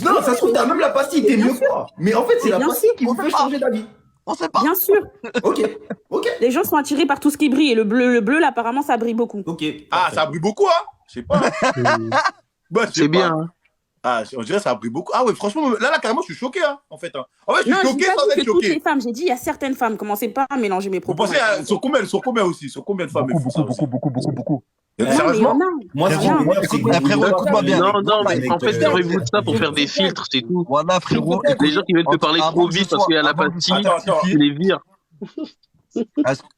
Non, ça se trouve, t'as même la pastille, t'es mieux que moi. Mais en fait, c'est la Bien pastille sûr, qui vous fait changer d'avis. On sait pas. Bien sûr. Ok, ok. Les gens sont attirés par tout ce qui brille et le bleu là, apparemment, ça brille beaucoup. Ok. Ah, ça brille beaucoup, hein? Je sais pas. Bah, je sais C'est pas. bien. Hein. Ah, on dirait que ça brille beaucoup. Ah ouais, franchement, là, carrément, je suis choqué, hein, en fait. Hein. En fait, je Non, suis je choqué dis pas sans que être toutes les choqué. femmes. J'ai dit il y a certaines femmes. Commencez pas à mélanger mes Vous propos. pensez sur combien aussi? Sur combien de femmes elles font ça aussi? Beaucoup. Et Non, mais il y sérieusement? en a. Moi, Frérot, ce qui m'énerve, c'est que Eh, frérot, écoute-moi bien. Non, mais Avec, en fait, servez-vous de ça pour faire des filtres, c'est tout. Voilà, frérot. Les gens qui veulent te parler Avant trop que je vite parce sois- qu'il y a la avant que je pastille, sois Attends, tu les vires.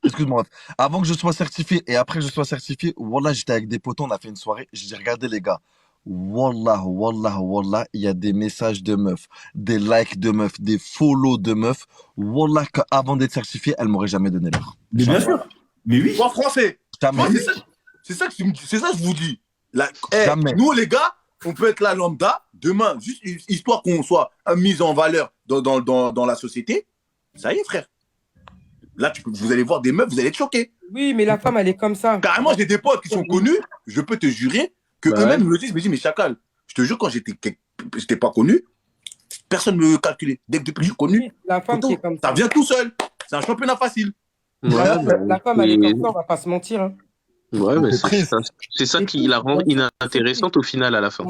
Excuse-moi. Avant que je sois certifié et après que je sois certifié, Wallah, j'étais avec des potos, on a fait une soirée. J'ai regardé les gars. Wallah, il y a des messages de meufs, des likes de meufs, des follow de meufs. Wallah, qu'avant d'être certifié, elles m'auraient jamais donné l'heure. Mais bien sûr. Mais oui. Moi, français. Jamais. Moi, c'est ça que je vous dis. Jamais. Nous, les gars, on peut être là lambda demain, juste histoire qu'on soit mis en valeur dans la société. Ça y est, frère. Là, vous allez voir des meufs, vous allez être choqués. Oui, mais la femme, elle est comme ça. Carrément, j'ai des potes qui sont connus, je peux te jurer que eux-mêmes me le disent. Me disent, mais Chacal, je te jure, quand j'étais pas connu, personne ne me calculait. Dès que depuis que je suis connu, La femme qui est comme ça ça. vient tout seul. C'est un championnat facile. La femme, elle est comme ça, on va pas se mentir. Hein. Ouais, mais c'est ça qui la rend inintéressante au final à la fin.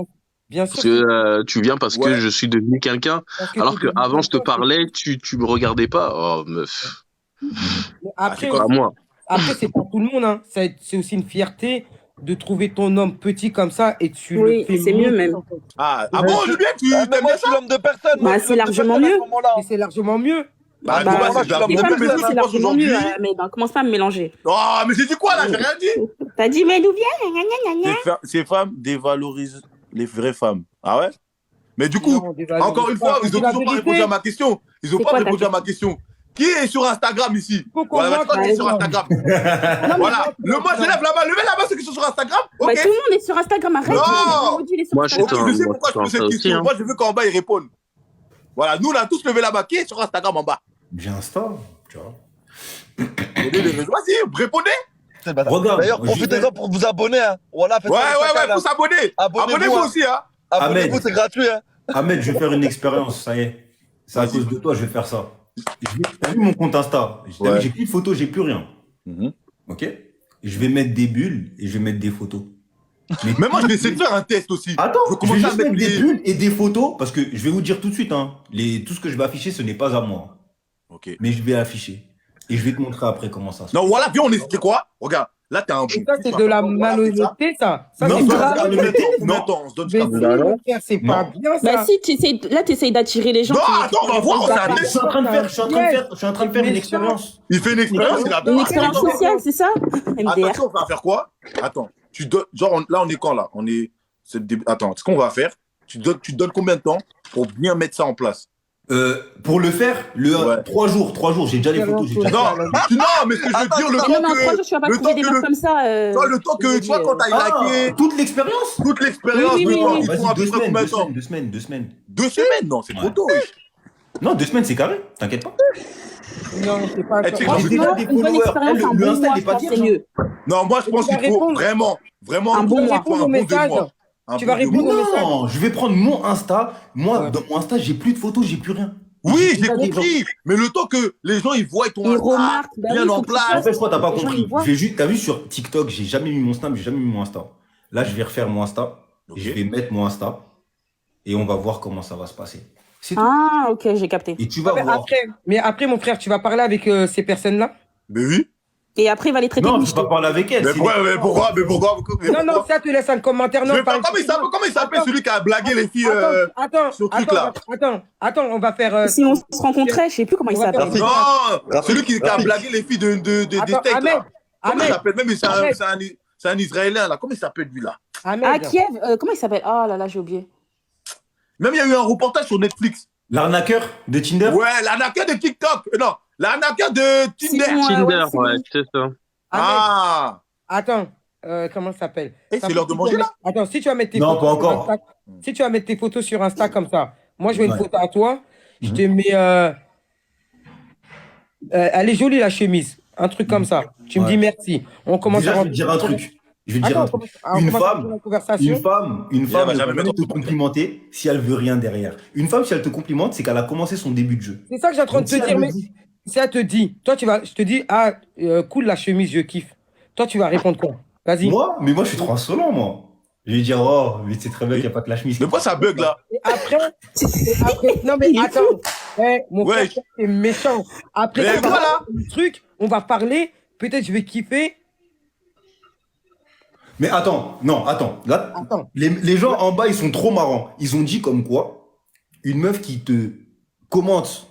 Bien Parce sûr. que tu viens parce que je suis devenu quelqu'un, Parce que alors t'es devenu qu'avant je te quelqu'un, parlais, tu me regardais pas. Oh meuf, Mais Après, pas moi. après c'est pas tout le monde. Hein. C'est aussi une fierté de trouver ton homme petit comme ça et tu Oui, le fais c'est mieux même. Ah bon, Julien, tu Mais t'aimes moi, bien je suis ça? l'homme de personne. Bah, c'est largement mieux. Mais c'est largement mieux. Bah, Bah, Thomas, c'est je suis les la femmes même aussi, chose c'est que je pense largement mieux. aujourd'hui. Mais non, commence pas à me mélanger. Oh, mais j'ai dit quoi là? J'ai rien dit. T'as dit, mais d'où vient gna, gna, gna, gna. Ces femmes dévalorisent les vraies femmes. Ah ouais? Mais du coup, Non, déjà, encore une fois, ils c'est n'ont la toujours pas vérité. répondu à ma question. Ils n'ont C'est pas quoi ta répondu à ma question. Qui est sur Instagram ici? Faut qu'on Voilà, voit toi, qui est sur par Instagram. Non, mais Voilà. Moi, je lève la main. Levez la main ceux qui sont sur Instagram. bah, Ok. tout le monde est sur Instagram. Arrête. Non. Maudit, il est sur Moi, je suis Instagram. Ok, je sais moi, pourquoi je pose ça cette aussi, question. hein. Moi, je veux qu'en bas, ils répondent. Voilà, nous, on a tous levé la main. Qui est sur Instagram en bas? J'ai Insta, tu vois. Donnez les réseaux. Vas-y, répondez. Regarde. D'ailleurs, profitez-en pour vous abonner. Hein. Voilà, faites Ouais, ça, Chacal, faut s'abonner. Abonnez-vous, Abonnez-vous hein. aussi, hein. Abonnez-vous, Ahmed. c'est gratuit. Hein. Ahmed, je vais faire une expérience, ça y est. C'est à Vas-y. cause de toi, je vais faire ça. T'as vu mon compte Insta? T'as vu, j'ai plus de photos, j'ai plus rien. Ok? Je vais mettre des bulles et je vais mettre des photos. Mais moi, je vais essayer de faire un test aussi. Attends, je vais je vais commencer à juste mettre mettre des des. bulles et des photos parce que je vais vous dire tout de suite, hein, tout ce que je vais afficher, ce n'est pas à moi. Ok. Mais je vais afficher. Et je vais te montrer après comment ça se passe. Non, voilà, viens, on est. C'est quoi? Regarde, là, t'es un Et ça, c'est de la malhonnêteté, ça. Ça, Non, c'est ça, grave. c'est Mais Non. attends, on se donne Mais jusqu'à si, maintenant. mon frère, c'est pas bien, ça. Bah, si, là, tu essayes d'attirer les gens. Non, qui- attends, on va voir, c'est un Je test. suis en train de faire une expérience. Il fait une expérience, il a Une expérience sociale, c'est ça? MDR. Attention, on va faire quoi? Attends, tu donnes. Genre, là, on est quand là? On est. Attends, ce qu'on va faire, tu te donnes combien de temps pour bien mettre ça en place? Pour le faire, Ouais. 3 jours, j'ai déjà les photos. J'ai déjà... Non, mais ce que je veux dire, le Mais temps non, mais en 3 jours, que. tu vas pas Le trouver temps des que meufs le. comme ça. Toi, le temps que, tu vois, quand t'as liké. Toute l'expérience. Toute l'expérience, Oui, oui, le oui, temps, oui. il faut à Vas-y, peu 2 près semaines, combien de 2 temps? semaines, 2 semaines, 2 semaines. 2 semaines? Non, c'est trop Ouais. tôt, wesh. Non, 2 semaines, c'est carré, t'inquiète pas. Non, c'est pas. Eh, tu sais, Franchement, J'ai déjà des une bonne followers. expérience, Le un bon Insta, mois, il est je pas pense, dire, c'est genre. mieux. Non, moi, je pense Tu vas qu'il faut répondre. vraiment Un bon il mois. faut Répondre un aux bon 2 messages. mois. Un Tu bon vas 2 répondre mois. aux messages. Non, je vais prendre mon Insta. Moi, Ouais. dans mon Insta, j'ai plus de photos, j'ai plus rien. Oui, j'ai déjà des compris. Mais le temps que les gens ils voient ton Ils Insta remarquent, bah bien oui, en faut que tu place. En fait, je crois que t'as pas Les gens, compris. ils voient. Je vais juste, t'as vu sur TikTok, j'ai jamais mis mon Snap, j'ai jamais mis mon Insta. Là, je vais refaire mon Insta. Ok. Je vais mettre mon Insta. Et on va voir comment ça va se passer. C'est tout. Ah, ok, j'ai capté. Et tu vas Mais voir. après, mon frère, tu vas parler avec ces personnes-là? Mais oui. Et après, il va les traiter de Non, je michto. vais pas parler avec elle. Mais pourquoi Non, ça, tu laisses un commentaire. Non, Je vais pas- Comment il s'appelle celui qui a blagué les filles sur le truc là? Attends, on va faire. Si on se rencontrait, je sais plus comment il s'appelle. Non, celui qui a blagué les filles des steaks là. Comment il s'appelle? Même c'est un Israélien là. Comment il s'appelle lui là? Ah, Kiev, comment il s'appelle? Oh là là, j'ai oublié. Même il y a eu un reportage sur Netflix. L'arnaqueur de Tinder? Ouais, l'arnaqueur de TikTok. Non, l'arnaqueur de Tinder. Tinder, ouais, c'est ça. Ah. Attends, comment ça s'appelle? C'est l'heure de manger là? Attends, si tu vas mettre tes Non, photos pas sur encore. Insta, si tu vas mettre tes photos sur Insta comme ça, moi je mets une Ouais. photo à toi, je te mets. Elle est jolie la chemise, un truc comme ça. Tu me Ouais. dis merci. On commence Déjà, à je vais te dire un truc. Je vais te dire Attends, un truc. on Une commence à femme, faire une conversation. une femme va ne jamais va mettre jamais te complimenter si elle veut rien derrière. Une femme, si elle te complimente, c'est qu'elle a commencé son début de jeu. C'est ça que j'ai en train de Donc, te si elle dire. me Mais dit- si elle te dit, toi je te dis, ah, cool la chemise, je kiffe. Toi tu vas répondre quoi? Vas-y. Moi, je suis trop insolent, moi. Je vais dire, oh, mais c'est très bien qu'il n'y a pas que la chemise. Mais pourquoi ça bug là? Et après, non mais attends, mon frère, c'est méchant. Après, Mais on va voilà. faire le truc, on va parler, peut-être je vais kiffer. Mais attends, non, attends. Là, les gens en bas, ils sont trop marrants. Ils ont dit comme quoi, une meuf qui te commente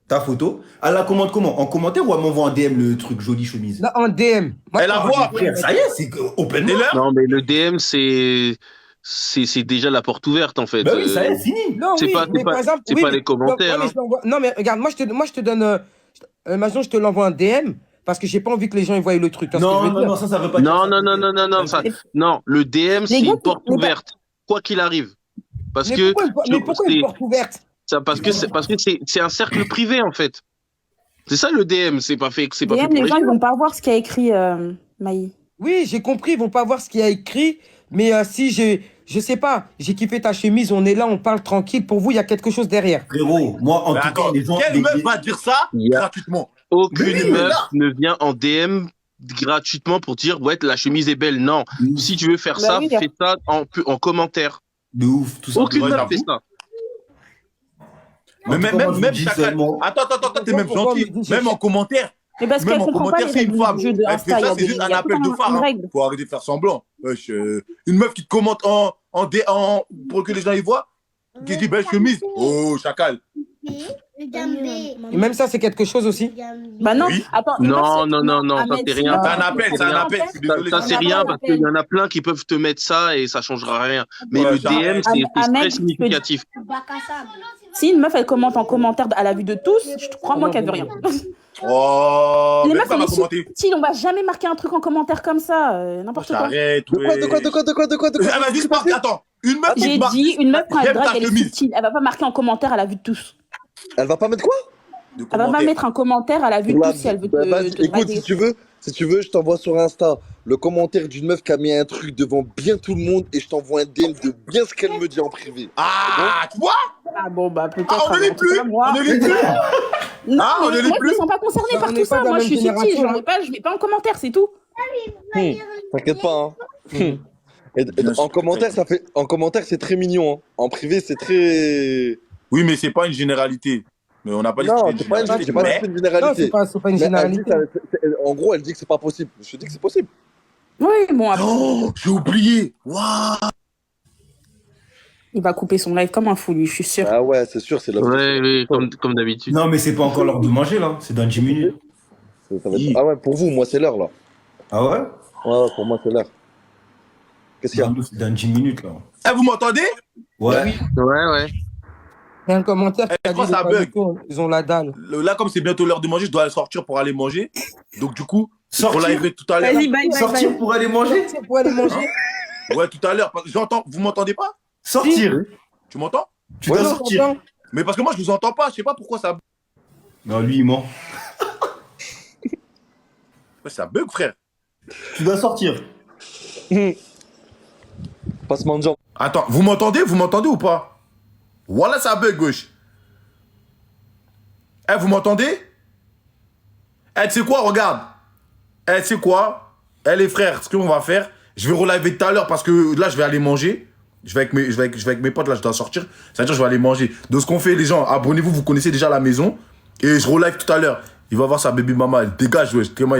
ta photo, elle la commente comment? En commentaire ou elle m'envoie en DM le truc jolie chemise? Là, en DM. Elle la voit. Frère, ça y est, c'est open air. Non, mais le DM, c'est déjà la porte ouverte, en fait. Bah oui, ça y est, fini. Non, C'est oui, pas, mais c'est par pas, exemple, c'est oui, pas mais- les commentaires. non, mais je l'envoie- non, mais regarde, moi je te donne, maintenant je te l'envoie en DM parce que j'ai pas envie que les gens ils voient le truc. Tu vois ce que je veux dire? ça veut pas dire Non, ça. non, non, non, non, non, non, le DM, c'est gars une qui- porte les gars- ouverte, quoi qu'il arrive. Parce Mais que pourquoi une porte ouverte? parce que c'est un cercle privé, en fait. C'est ça le DM, c'est pas fait DM, pour les les gens, ils gens. vont pas voir ce qu'il y a écrit, Maï. Oui, j'ai compris, ils vont pas voir ce qu'il y a écrit, mais si je sais pas, j'ai kiffé ta chemise, on est là, on parle tranquille, pour vous, il y a quelque chose derrière. Frérot, moi, en Mais tout attends, cas, les gens. quelle meuf va dire ça Il y a- gratuitement? Aucune Mais oui, meuf là. ne vient en DM gratuitement pour dire ouais la chemise est belle. Non, si tu veux faire Bah ça, oui, fais ça en commentaire. De ouf, tout ça. Aucune Ouais, meuf j'avoue. fait ça. Mais En tout cas, moi, je vous même dis Chacal. seulement- Attends, t'es même Pourquoi on gentil. me dit Même en commentaire. Mais parce Même qu'elle en comprend pas commentaire, les c'est une règles femme. du jeu de Elle fait Insta. ça, c'est juste un appel de phare. Une Hein. règle. Faut arrêter de faire semblant. Wesh, une meuf qui te commente pour que les gens y voient, qui dit belle chemise. Oh, Chacal. Et même ça, c'est quelque chose aussi. Bah non, Oui. attends. une meuf, Non, c'est- non, non, non, ça Ahmed, c'est si rien. une meuf, C'est un appel, c'est un rien. appel. Je suis désolé. Ça c'est un rien appel. parce qu'il y en a plein qui peuvent te mettre ça et ça changera rien. Mais Ouais, le j'arrête. DM c'est Ahmed, très je te significatif. Si une meuf, elle commente en commentaire à la vue de tous, crois-moi qu'elle veut rien. Oh, Les même meufs, ça on m'a est commenté. subtils, on va jamais marquer un truc en commentaire comme ça, n'importe quoi. J'arrête. De quoi Elle va juste marquer. Attends, une meuf qui J'ai te marque. dit, une meuf, quand elle J'aime ta drague, elle est chemise. subtile. Elle va pas marquer en commentaire à la vue de tous. Elle va pas mettre quoi? De Elle va pas commentaire. mettre un commentaire à la vue de Bah, tous si elle veut bah, vas-y, te écoute, draguer. si tu veux, je t'envoie sur Insta le commentaire d'une meuf qui a mis un truc devant bien tout le monde et je t'envoie un DM de bien ce qu'elle me dit en privé. Ah, tu vois? Ah bon, bah peut-être. Ah, on ne en l'est tout plus. cas, moi. On ne l'est plus. Non, Ah, on ne mais l'est moi, je plus. me sens pas concernée Ça, par on tout n'est pas ça. de la Moi, je même suis subtile. génération, Je mets pas en commentaire, c'est tout. T'inquiète pas, hein. Et en commentaire, en commentaire, c'est très mignon, hein. En privé, c'est très. Oui, mais c'est pas une généralité. Mais on n'a pas dit que Non, c'était c'est pas une, généralité. c'est pas Mais- une Non, généralité. c'est pas une Mais elle dit généralité. en gros, elle dit que c'est pas possible. Je te dis que c'est possible. Oui, bon, après, Oh, j'ai oublié. Waouh. il va couper son live comme un fou, lui, je suis sûre. Ah ouais, c'est sûr, c'est là. Ouais, oui, comme d'habitude. Non, mais c'est pas encore l'heure de manger, là. C'est dans 10 minutes. Ça va être- Ah ouais, pour vous, moi, c'est l'heure, là. Ah ouais? Ouais, pour moi, c'est l'heure. Qu'est-ce qu'il y a? C'est dans 10 minutes, là. Eh, vous m'entendez? Ouais. Ouais. Il y a un commentaire qui a je crois dit que ça les bug. Palestiniens, ils ont la dalle. Là, comme c'est bientôt l'heure de manger, je dois sortir pour aller manger. Donc, du coup, Sortir. on live tout à l'heure. Vas-y, bye, bye, Sortir bye. pour aller manger? C'est pour aller manger. Ouais, tout à l'heure. J'entends. Vous m'entendez pas? Sortir. Tu m'entends? Tu Ouais, dois on sortir. t'entend. Mais parce que moi, je vous entends pas. Je sais pas pourquoi ça. Non, lui, il ment. Ouais, ça bug, frère. Tu dois sortir. Passement de jambes. Attends, vous m'entendez? Vous m'entendez ou pas? Voilà, ça bug, gauche. Eh, vous m'entendez? Eh, tu sais quoi? Regarde. Eh, tu sais quoi? Eh, les frères, ce qu'on va faire, je vais reliver tout à l'heure parce que là, je vais aller manger. Je vais avec mes potes, là, je dois sortir. C'est-à-dire, je vais aller manger. Donc, ce qu'on fait, les gens, abonnez-vous, vous connaissez déjà la maison. Et je relive tout à l'heure. Il va voir sa baby mama, elle dégage, wesh. Comment il a